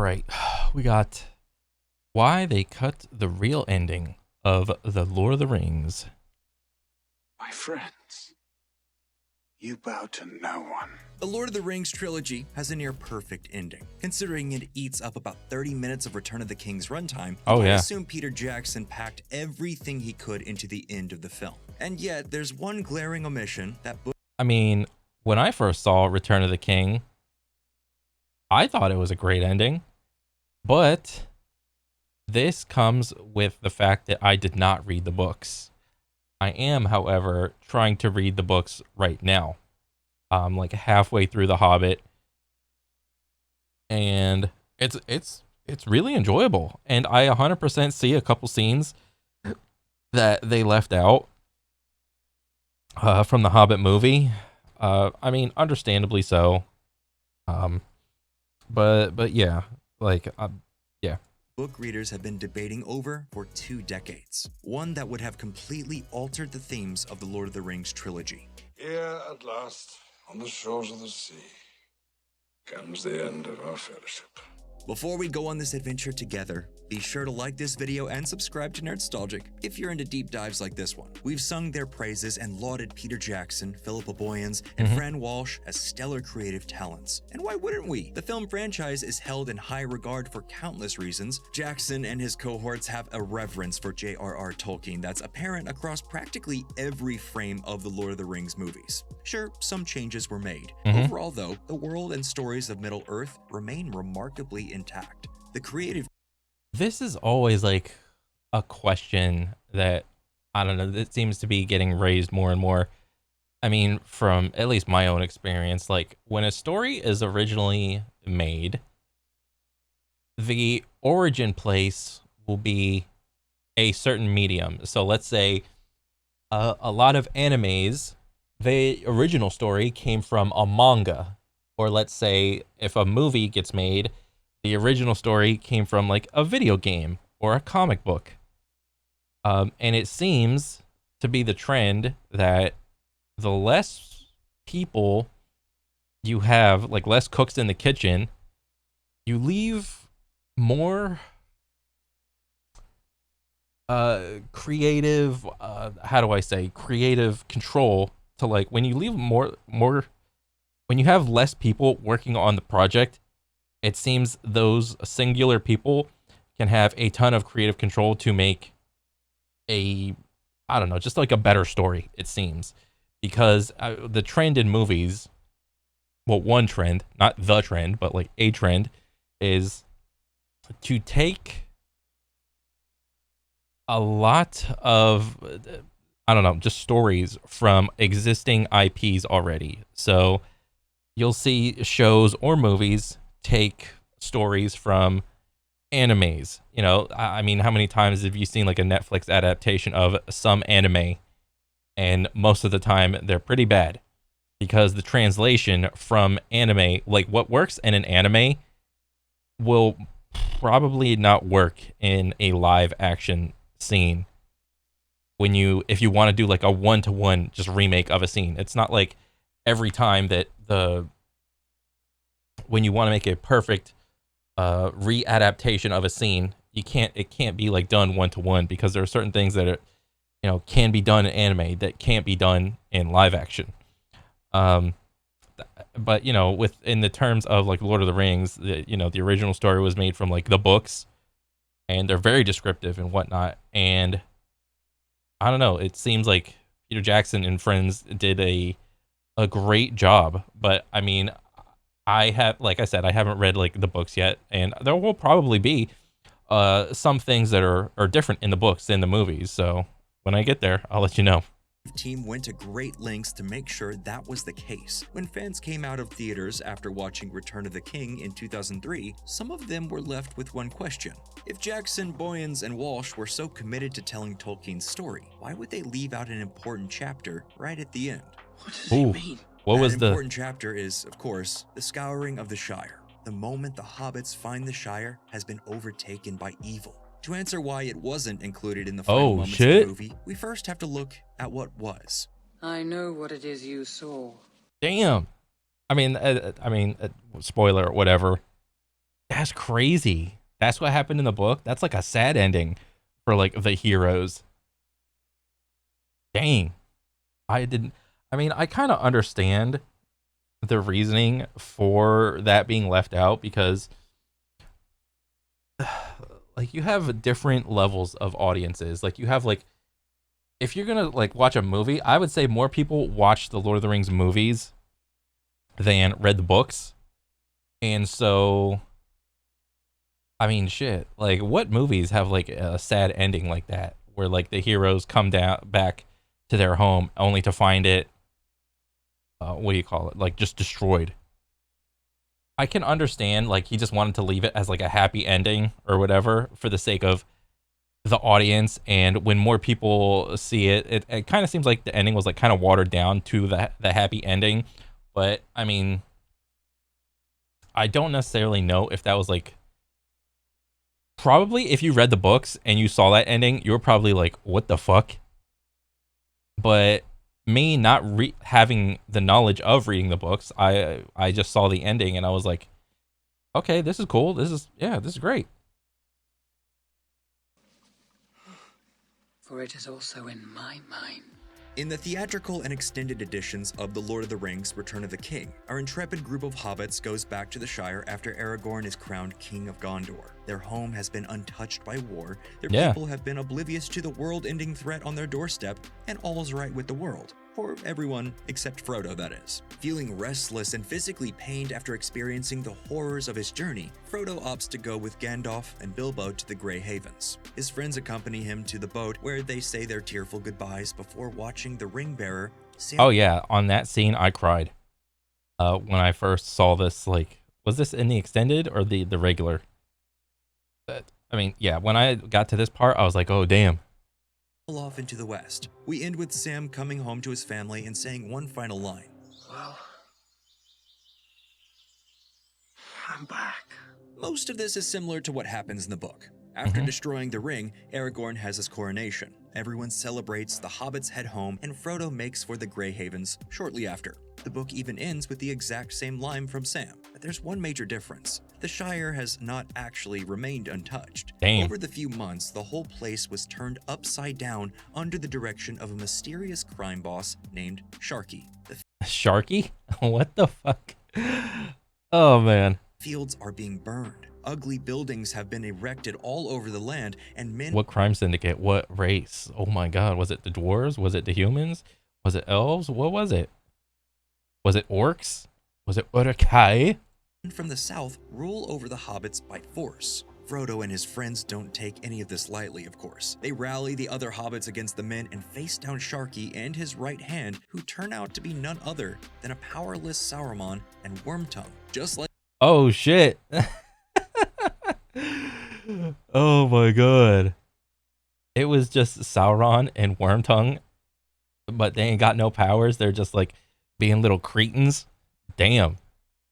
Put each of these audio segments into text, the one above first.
right. We got why they cut the real ending of The Lord of the Rings. My friends, you bow to no one. The Lord of the Rings trilogy has a near-perfect ending. Considering it eats up about 30 minutes of Return of the King's runtime, you might assume Peter Jackson packed everything he could into the end of the film. And yet, there's one glaring omission that... I mean, when I first saw Return of the King, I thought it was a great ending, but this comes with the fact that I did not read the books. I am, however, trying to read the books right now. I'm like halfway through The Hobbit, and it's really enjoyable. And I 100% see a couple scenes that they left out from the Hobbit movie. I mean, understandably so. But yeah, like yeah. Book readers have been debating over for 2 decades. One that would have completely altered the themes of the Lord of the Rings trilogy. Here at last, on the shores of the sea, comes the end of our fellowship. Before we go on this adventure together, be sure to like this video and subscribe to Nerdstalgic if you're into deep dives like this one. We've sung their praises and lauded Peter Jackson, Philippa Boyens, and Fran Walsh as stellar creative talents. And why wouldn't we? The film franchise is held in high regard for countless reasons. Jackson and his cohorts have a reverence for J.R.R. Tolkien that's apparent across practically every frame of the Lord of the Rings movies. Sure, some changes were made. Overall, though, the world and stories of Middle-earth remain remarkably intact. The creative... This is always like a question that, I don't know, that seems to be getting raised more and more. I mean, from at least my own experience, like when a story is originally made, the origin place will be a certain medium. So let's say a lot of animes, the original story came from a manga. Or let's say if a movie gets made, the original story came from like a video game or a comic book. And it seems to be the trend that the less people you have, like less cooks in the kitchen, you leave more creative, creative control to, like, when you leave more, when you have less people working on the project, it seems those singular people can have a ton of creative control to make I don't know, just like a better story, it seems. Because the trend in movies, well, one trend, not the trend, but like a trend, is to take a lot of, I don't know, just stories from existing IPs already. So you'll see shows or movies take stories from animes. You know, I mean, how many times have you seen like a Netflix adaptation of some anime? And most of the time they're pretty bad because the translation from anime, like what works in an anime will probably not work in a live action scene. If you want to do like a one-to-one just remake of a scene, it's not like every time that when you want to make a perfect readaptation of a scene, it can't be like done one-to-one, because there are certain things that are, you know, can be done in anime that can't be done in live action. But you know, in the terms of like Lord of the Rings, the original story was made from like the books, and they're very descriptive and whatnot. And I don't know, it seems like Peter Jackson and friends did a great job. But I mean, like I said, I haven't read like the books yet, and there will probably be some things that are different in the books than the movies. So when I get there, I'll let you know. The team went to great lengths to make sure that was the case. When fans came out of theaters after watching Return of the King in 2003, some of them were left with one question. If Jackson, Boyens, and Walsh were so committed to telling Tolkien's story, why would they leave out an important chapter right at the end? What does he mean? What was the important chapter is, of course, the scouring of the Shire. The moment the hobbits find the Shire has been overtaken by evil. To answer why it wasn't included in the final moments of the movie, we first have to look at what was. I know what it is you saw. Damn. I mean, spoiler or whatever. That's crazy. That's what happened in the book. That's like a sad ending for like the heroes. Dang. I didn't I mean, I kind of understand the reasoning for that being left out because like you have different levels of audiences. Like you have like if you're going to like watch a movie, I would say more people watch the Lord of the Rings movies than read the books. And so I mean, shit. Like, what movies have like a sad ending like that, where like the heroes come down back to their home only to find it, what do you call it? Like just destroyed. I can understand like he just wanted to leave it as like a happy ending or whatever for the sake of the audience, and when more people see it, it kind of seems like the ending was like kind of watered down to the happy ending. But I mean, I don't necessarily know if that was like probably if you read the books and you saw that ending, you were probably like, what the fuck? But me not having the knowledge of reading the books, I just saw the ending and I was like, okay, this is cool. This is great. For it is also in my mind. In the theatrical and extended editions of The Lord of the Rings: Return of the King, our intrepid group of hobbits goes back to the Shire after Aragorn is crowned King of Gondor. Their home has been untouched by war, their people have been oblivious to the world-ending threat on their doorstep, and all is right with the world. For everyone except Frodo, that is. Feeling restless and physically pained after experiencing the horrors of his journey, Frodo opts to go with Gandalf and Bilbo to the Grey Havens. His friends accompany him to the boat where they say their tearful goodbyes before watching the ring bearer sail. Oh yeah, on that scene I cried. When I first saw this, like, was this in the extended or the regular? I mean, yeah, when I got to this part, I was like, oh damn. Off into the west. We end with Sam coming home to his family and saying one final line. Well, I'm back. Most of this is similar to what happens in the book. After destroying the ring, Aragorn has his coronation. Everyone celebrates, the hobbits head home, and Frodo makes for the Grey Havens shortly after. The book even ends with the exact same line from Sam, but there's one major difference. The Shire has not actually remained untouched. Damn. Over the few months, the whole place was turned upside down under the direction of a mysterious crime boss named Sharky. The Sharky? What the fuck? Oh man. fields are being burned. Ugly buildings have been erected all over the land, and men... What crime syndicate? What race? Oh my god, was it the dwarves? Was it the humans? Was it elves? What was it? Was it orcs? Was it Uruk-hai? from the south rule over the hobbits by force. Frodo and his friends don't take any of this lightly, of course. They rally the other hobbits against the men and face down Sharky and his right hand, who turn out to be none other than a powerless Sauron and Wormtongue. Just like... Oh shit. Oh my god. It was just Sauron and Wormtongue, but they ain't got no powers. They're just like being little cretins. Damn.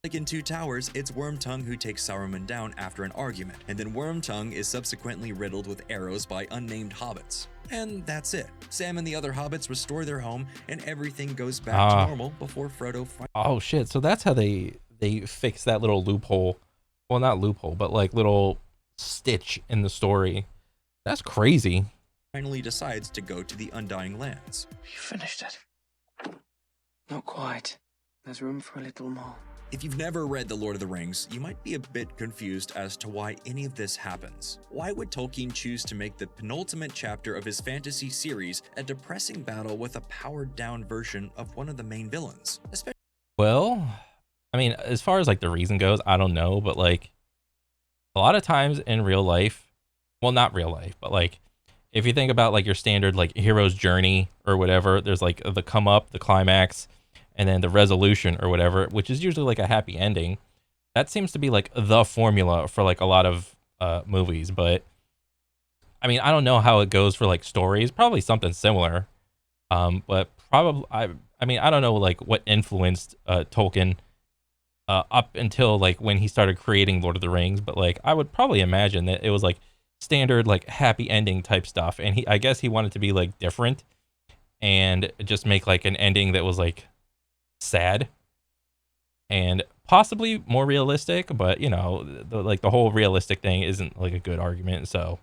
Like in Two Towers, it's Wormtongue who takes Saruman down after an argument, and then Wormtongue is subsequently riddled with arrows by unnamed hobbits. And that's it. Sam and the other hobbits restore their home, and everything goes back to normal before Frodo... Oh shit, so that's how they fix that little loophole. Well, not loophole, but like little stitch in the story. That's crazy. finally decides to go to the Undying Lands. You finished it. Not quite. There's room for a little more. If you've never read The Lord of the Rings, you might be a bit confused as to why any of this happens. Why would Tolkien choose to make the penultimate chapter of his fantasy series a depressing battle with a powered-down version of one of the main villains? Well, I mean, as far as like the reason goes, I don't know, but like a lot of times in real life, well, not real life, but like if you think about like your standard like hero's journey or whatever, there's like the come up, the climax, and then the resolution or whatever, which is usually like a happy ending. That seems to be like the formula for like a lot of movies. But I mean, I don't know how it goes for like stories. Probably something similar. But probably I mean, I don't know like what influenced Tolkien up until like when he started creating Lord of the Rings. But like I would probably imagine that it was like standard like happy ending type stuff. And I guess he wanted to be like different and just make like an ending that was like sad and possibly more realistic, but you know, the whole realistic thing isn't like a good argument. So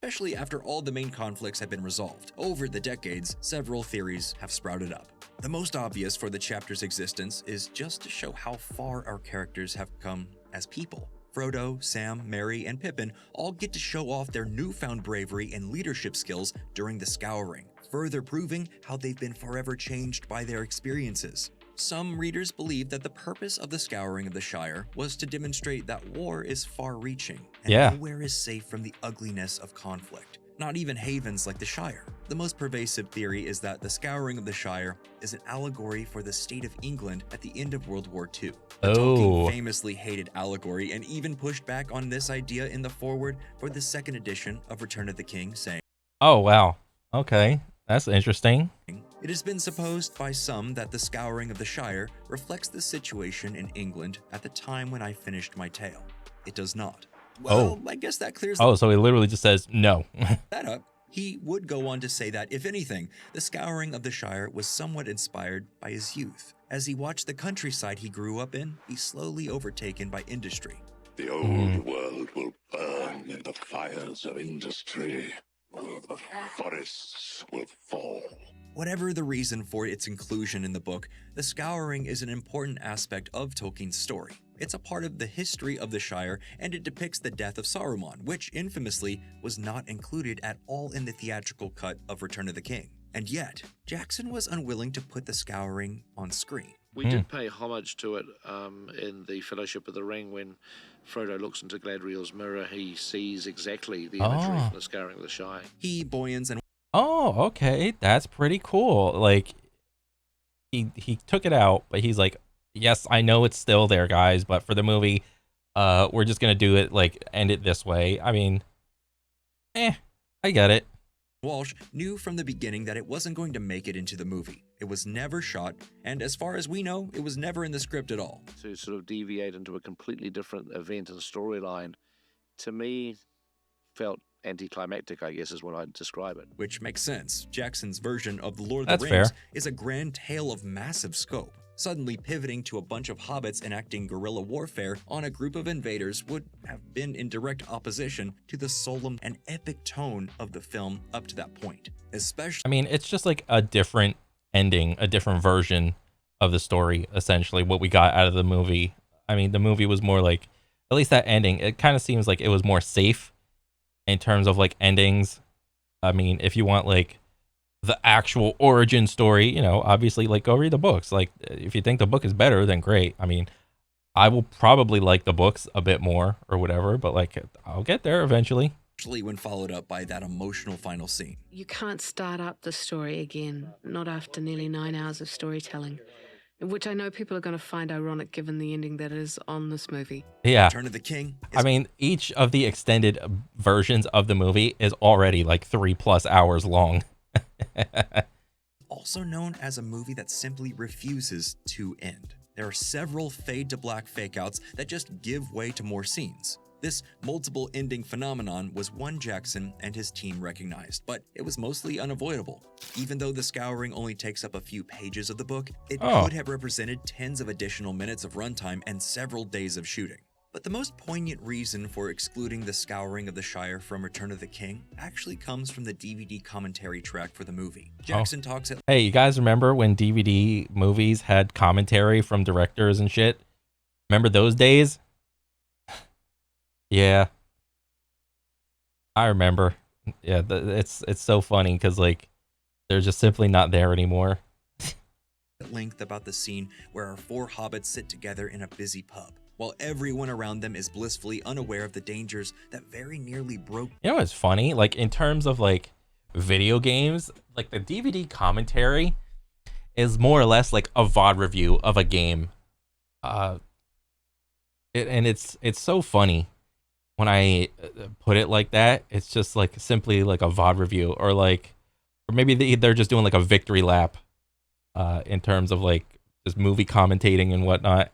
Especially after all the main conflicts have been resolved. Over the decades, several theories have sprouted up. The most obvious for the chapter's existence is just to show how far our characters have come as people. Frodo, Sam, Merry, and Pippin all get to show off their newfound bravery and leadership skills during the scouring, further proving how they've been forever changed by their experiences. Some readers believe that the purpose of the scouring of the Shire was to demonstrate that war is far-reaching, and Yeah. nowhere is safe from the ugliness of conflict. Not even havens like the Shire. The most pervasive theory is that the scouring of the Shire is an allegory for the state of England at the end of World War II. Tolkien famously hated allegory and even pushed back on this idea in the foreword for the second edition of Return of the King, saying, oh wow, okay, that's interesting. "It has been supposed by some that the scouring of the Shire reflects the situation in England at the time when I finished my tale. It does not." Well, I guess that clears Oh, so he literally just says no. that up. He would go on to say that, if anything, the scouring of the Shire was somewhat inspired by his youth, as he watched the countryside he grew up in be slowly overtaken by industry. The old world will burn in the fires of industry. The forests will fall. Whatever the reason for its inclusion in the book, the scouring is an important aspect of Tolkien's story. It's a part of the history of the Shire, and it depicts the death of Saruman, which infamously was not included at all in the theatrical cut of Return of the King. And yet, Jackson was unwilling to put the scouring on screen. We did pay homage to it in the Fellowship of the Ring. When Frodo looks into Gladriel's mirror, he sees exactly the imagery from the scouring of the Shire. He, Boyens, and Oh, okay, that's pretty cool. Like he took it out, but he's like, yes, I know it's still there, guys, but for the movie, we're just gonna do it like end it this way. I mean, I get it. Walsh knew from the beginning that it wasn't going to make it into the movie. It was never shot, and as far as we know, it was never in the script at all. To sort of deviate into a completely different event and storyline, to me, felt anticlimactic, I guess is what I'd describe it. Which makes sense. Jackson's version of The Lord of That's the Rings fair. is a grand tale of massive scope. Suddenly pivoting to a bunch of hobbits enacting guerrilla warfare on a group of invaders would have been in direct opposition to the solemn and epic tone of the film up to that point. Especially, I mean, it's just like a different ending, a different version of the story, essentially, what we got out of the movie. I mean, the movie was more like, at least that ending, it kind of seems like it was more safe in terms of like endings. I mean, if you want like the actual origin story, you know, obviously like go read the books. Like if you think the book is better, then great. I mean, I will probably like the books a bit more or whatever, but like I'll get there eventually. when followed up by that emotional final scene. You can't start up the story again, not after nearly 9 hours of storytelling, which I know people are going to find ironic given the ending that is on this movie. Yeah. Return of the King is I mean, each of the extended versions of the movie is already like 3+ hours long. also known as a movie that simply refuses to end. There are several fade to black fakeouts that just give way to more scenes. This multiple ending phenomenon was one Jackson and his team recognized, but it was mostly unavoidable. Even though the scouring only takes up a few pages of the book, it could have represented tens of additional minutes of runtime and several days of shooting. But the most poignant reason for excluding the scouring of the Shire from Return of the King actually comes from the DVD commentary track for the movie. Jackson talks at Hey, you guys remember when DVD movies had commentary from directors and shit? Remember those days? Yeah, I remember. Yeah, it's so funny because like they're just simply not there anymore. length about the scene where our four hobbits sit together in a busy pub, while everyone around them is blissfully unaware of the dangers that very nearly broke. You know what's funny? Like in terms of like video games, like the DVD commentary is more or less like a VOD review of a game. And it's so funny when I put it like that. It's just like simply like a VOD review, or maybe they're just doing like a victory lap in terms of like just movie commentating and whatnot.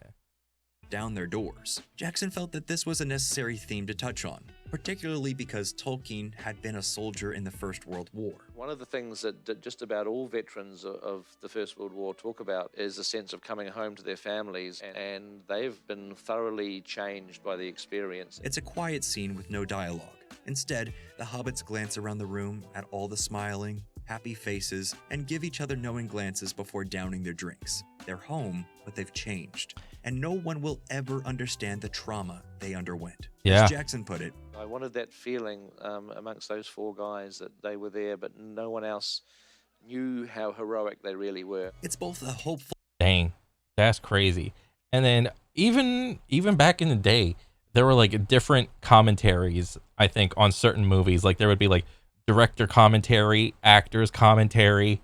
Down their doors. Jackson felt that this was a necessary theme to touch on. particularly because Tolkien had been a soldier in the First World War. One of the things that just about all veterans of the First World War talk about is a sense of coming home to their families, and they've been thoroughly changed by the experience. It's a quiet scene with no dialogue. Instead, the hobbits glance around the room at all the smiling, happy faces and give each other knowing glances before downing their drinks. They're home, but they've changed, and no one will ever understand the trauma they underwent. Yeah. As Jackson put it, I wanted that feeling amongst those four guys that they were there, but no one else knew how heroic they really were. it's both a hopeful Dang, that's crazy. And then even back in the day, there were like different commentaries, I think, on certain movies. Like there would be like director commentary, actors commentary.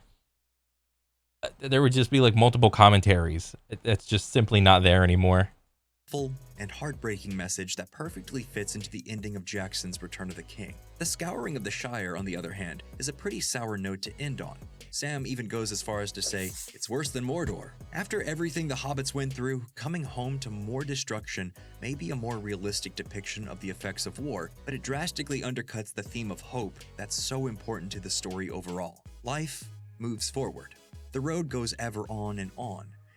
There would just be like multiple commentaries. It's just simply not there anymore. and heartbreaking message that perfectly fits into the ending of Jackson's Return of the King. The Scouring of the Shire, on the other hand, is a pretty sour note to end on. Sam even goes as far as to say, it's worse than Mordor. After everything the hobbits went through, coming home to more destruction may be a more realistic depiction of the effects of war, but it drastically undercuts the theme of hope that's so important to the story overall. Life moves forward. The road goes ever on,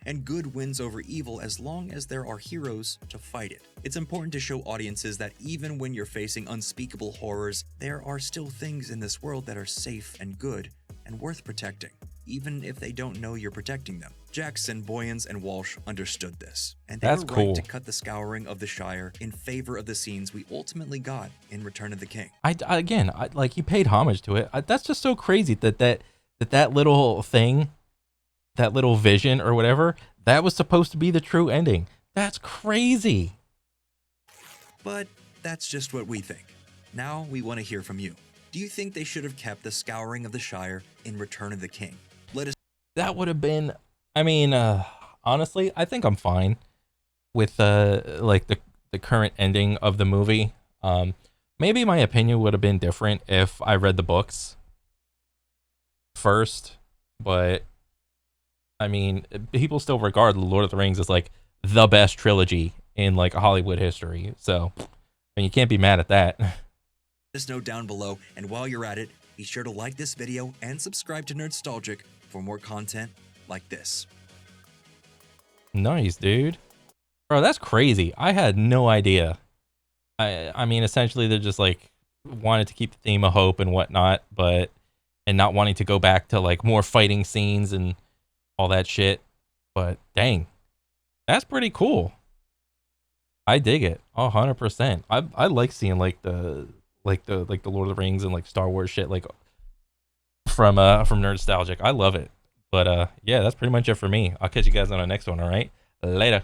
and good wins over evil as long as there are heroes to fight it. It's important to show audiences that even when you're facing unspeakable horrors, there are still things in this world that are safe and good and worth protecting, even if they don't know you're protecting them. Jackson, Boyens, and Walsh understood this, and they That's were cool. right to cut the Scouring of the Shire in favor of the scenes we ultimately got in Return of the King. Again, like he paid homage to it. That's just so crazy that little thing, that little vision or whatever, that was supposed to be the true ending. That's crazy. But that's just what we think. Now we want to hear from you. Do you think they should have kept the Scouring of the Shire in Return of the King? Let us That would have been, I mean, honestly, I think I'm fine with like the current ending of the movie. Maybe my opinion would have been different if I read the books first, but I mean, people still regard The Lord of the Rings as like the best trilogy in like Hollywood history. So, I mean, you can't be mad at that. Let us know down below, and while you're at it, be sure to like this video and subscribe to Nerdstalgic for more content like this. Nice, dude. Bro, that's crazy. I had no idea. I mean, essentially, they're just like wanted to keep the theme of hope and whatnot, and not wanting to go back to like more fighting scenes and all that shit. But dang, that's pretty cool. I dig it 100%. I like seeing like the Lord of the Rings and like Star Wars shit like from Nerdstalgic. I love it. But yeah, that's pretty much it for me. I'll catch you guys on the next one. All right, later.